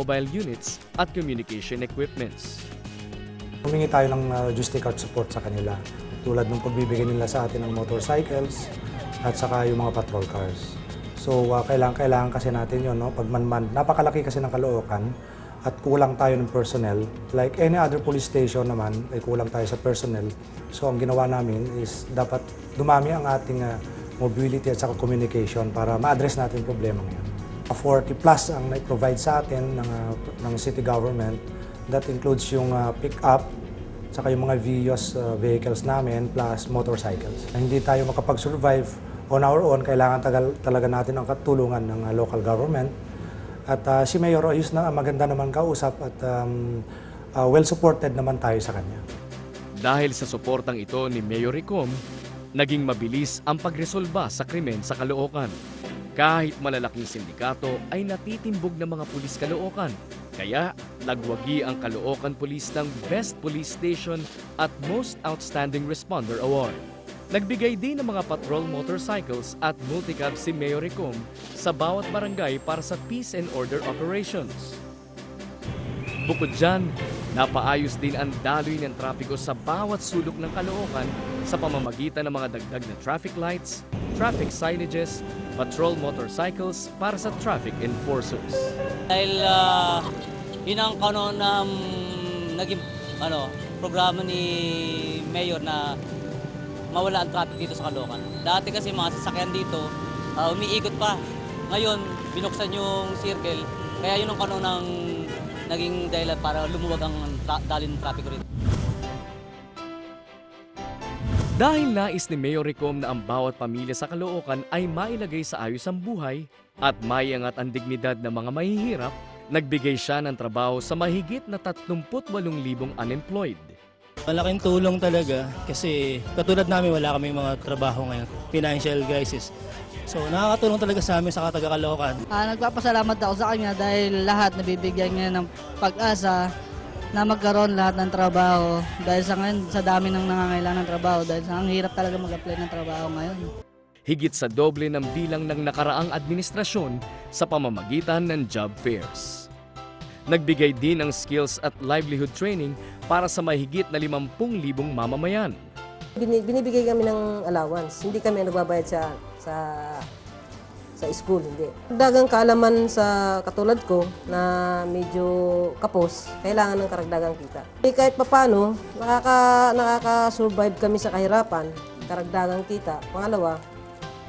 mobile units at communication equipments. Humingi tayo ng logistical support sa kanila, tulad ng pagbibigay nila sa atin ng motorcycles at saka yung mga patrol cars. So kailangan kasi natin yun, no? Pag napakalaki kasi ng Caloocan at kulang tayo ng personnel. Like any other police station naman, ay kulang tayo sa personnel. So ang ginawa namin is dapat dumami ang ating mobility at saka communication para ma-address natin yung problema ngayon. 40 plus ang na-provide sa atin ng city government. That includes yung pick-up, saka yung mga Vios vehicles namin, plus motorcycles. Hindi tayo makapag-survive on our own, kailangan talaga natin ang katulungan ng local government. At si Mayor Oyus na maganda naman kausap at well-supported naman tayo sa kanya. Dahil sa suportang ito ni Mayor Ricom, naging mabilis ang pagresolba sa krimen sa Caloocan. Kahit malalaking sindikato ay natitimbog ng mga pulis Caloocan. Kaya nagwagi ang Caloocan Police ng Best Police Station at Most Outstanding Responder Award. Nagbigay din ng mga patrol motorcycles at multicab si Mayor Ricom sa bawat barangay para sa peace and order operations. Bukod dyan, napaayos din ang daloy ng trapiko sa bawat sulok ng Caloocan sa pamamagitan ng mga dagdag na traffic lights, traffic signages, patrol motorcycles para sa traffic enforcers. Dahil yun ang naging programa ni Mayor na mawala ang traffic dito sa Caloocan. Dati kasi mga sasakyan dito, umiikot pa. Ngayon, binuksan yung circle, kaya yun ang naging dahilan para lumuwag ang daloy ng traffic rito. Dahil nais ni Mayor Ricom na ang bawat pamilya sa Caloocan ay mailagay sa ayos ang buhay at maiangat ang dignidad ng mga mahihirap, nagbigay siya ng trabaho sa mahigit na 38,000 unemployed. Malaking tulong talaga kasi katulad namin wala kaming mga trabaho ngayon, financial crisis. So nakakatulong talaga sa amin sa taga Caloocan. Nagpapasalamat ako sa kanya dahil lahat nabibigyan niya ng pag-asa na magkaroon lahat ng trabaho dahil sa ngayon sa dami ng nangangailangan ng trabaho dahil ang hirap talaga mag-apply ng trabaho ngayon. Higit sa doble ng bilang ng nakaraang administrasyon sa pamamagitan ng job fairs. Nagbigay din ng skills at livelihood training para sa mahigit na 50,000 mamamayan. Binibigay kami ng allowance, hindi kami nagbabayad sa school, hindi. Dagang kaalaman sa katulad ko na medyo kapos, kailangan ng karagdagang kita. Kahit papano, nakaka-survive kami sa kahirapan, karagdagang kita. Pangalawa,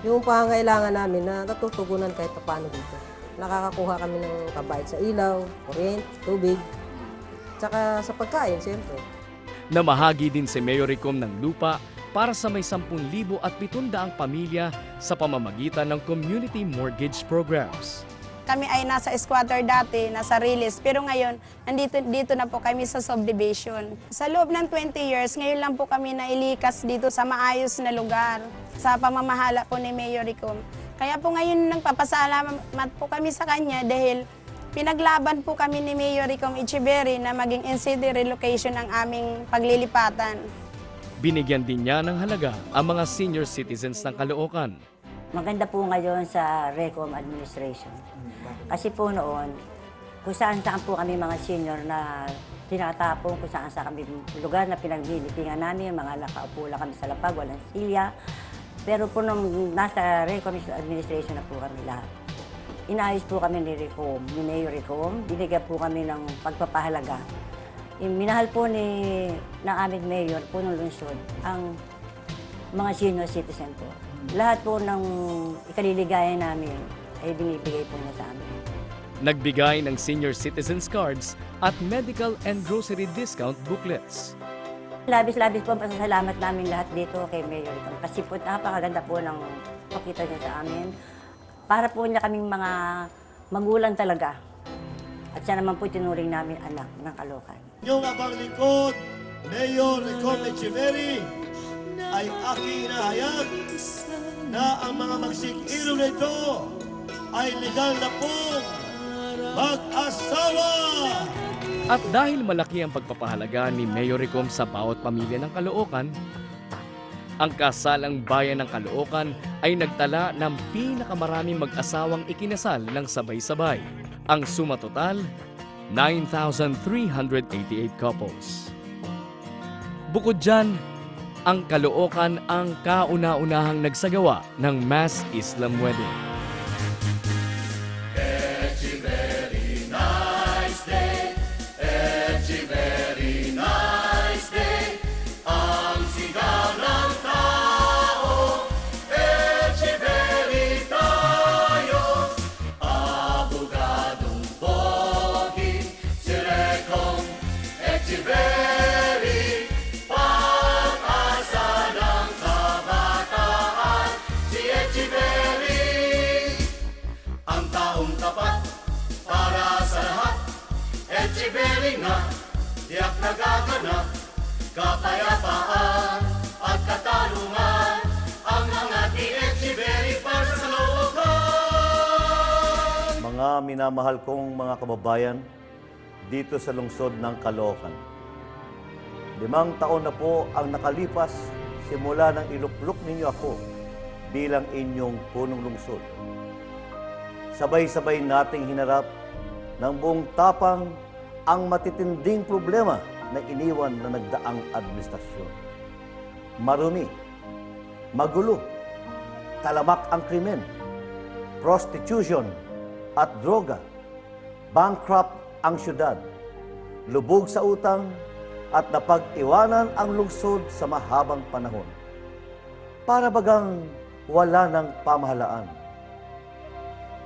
yung pangangailangan namin na natutugunan kahit papano dito. Nakakakuha kami ng kabayad sa ilaw, kuryente, tubig, tsaka sa pagkain, siyempre. Namahagi din si Mayor Ricom ng lupa para sa may 10,700 pamilya sa pamamagitan ng community mortgage programs. Kami ay nasa squatter dati, nasa release, pero ngayon dito na po kami sa subdivision. Sa loob ng 20 years, ngayon lang po kami nailikas dito sa maayos na lugar sa pamamahala po ni Mayor Ricom. Kaya po ngayon nagpapasalamat po kami sa kanya dahil pinaglaban po kami ni Mayor Ricom Echeverry na maging NCD relocation ang aming paglilipatan. Binigyan din niya ng halaga ang mga senior citizens ng Caloocan. Maganda po ngayon sa Recom administration. Kasi po noon, kung saan-saan po kami mga senior na tinatapong, kung saan-saan kami lugar na pinaglilipingan namin, mga nakaupo lang kami sa lapag, walang silya. Pero po nung nasa Recom administration na po kami lahat. Inayos po kami ni Ricom, ni Mayor Ricom, binigyan po kami ng pagpapahalaga. Minahal po ng aming mayor po ng lungsod ang mga senior citizen po. Lahat po ng ikaliligaya namin ay binibigay po niya sa amin. Nagbigay ng senior citizens cards at medical and grocery discount booklets. Labis-labis po ang pasasalamat namin lahat dito kay Mayor Ricom. Kasi po napakaganda po ng pakita niya sa amin. Para po niya kaming mga magulang talaga. At siya naman po tinuring namin anak ng Caloocan. Yung abang lingkod, Mayor Ricom Echeverry, ay aking inahayag na ang mga magsikilong na ito ay legal na pong mag-asawa. At dahil malaki ang pagpapahalaga ni Mayor Ricom sa bawat pamilya ng Caloocan, ang kasalang bayan ng Caloocan ay nagtala ng pinakamaraming mag-asawang ikinasal ng sabay-sabay. Ang suma total, 9,388 couples. Bukod dyan, ang Caloocan ang kauna-unahang nagsagawa ng mass Islam wedding. Tiyak nagaganap, kapayapaan at katarungan ang mga Echeverry para sa Caloocan. Mga minamahal kong mga kababayan dito sa lungsod ng Caloocan. 5 taon na po ang nakalipas simula nang iluklok ninyo ako bilang inyong punong lungsod. Sabay-sabay nating hinarap ng buong tapang ang matitinding problema na iniwan na nagdaang administrasyon. Marumi, magulo, talamak ang krimen, prostitution at droga, bankrupt ang syudad, lubog sa utang at napag-iwanan ang lungsod sa mahabang panahon. Para bagang wala ng pamahalaan.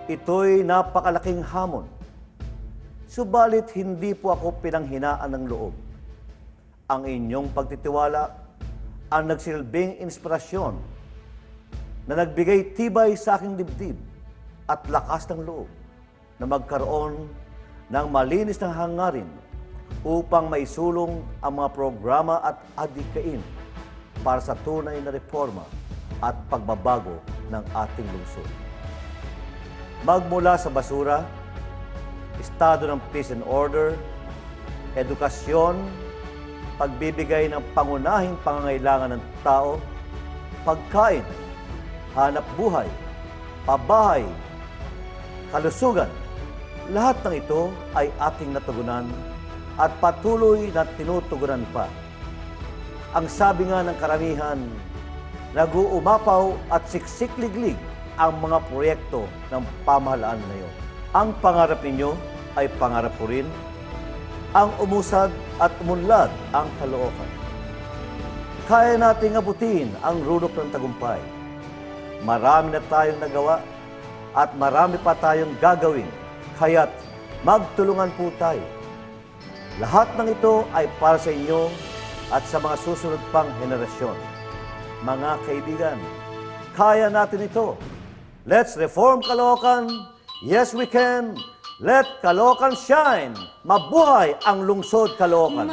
Ito'y napakalaking hamon. Subalit hindi po ako pinanghinaan ng loob. Ang inyong pagtitiwala ang nagsilbing inspirasyon na nagbigay tibay sa aking dibdib at lakas ng loob na magkaroon ng malinis na hangarin upang maisulong ang mga programa at adhikain para sa tunay na reforma at pagbabago ng ating lungsod. Magmula sa basura, estado ng peace and order, edukasyon, pagbibigay ng pangunahing pangangailangan ng tao, pagkain, hanap buhay, pabahay, kalusugan. Lahat ng ito ay ating natugunan at patuloy na tinutugunan pa. Ang sabi nga ng karamihan, nag-uumapaw at siksikliglig ang mga proyekto ng pamahalaan ngayon. Ang pangarap ninyo ay pangarap ko rin. Ang umusad at umunlad ang Caloocan. Kaya nating abutin ang runok ng tagumpay. Marami na tayong nagawa at marami pa tayong gagawin. Kaya't magtulungan po tayo. Lahat ng ito ay para sa inyo at sa mga susunod pang henerasyon. Mga kaibigan, kaya natin ito. Let's reform Caloocan. Yes, we can. Let Caloocan shine. Mabuhay ang lungsod Caloocan.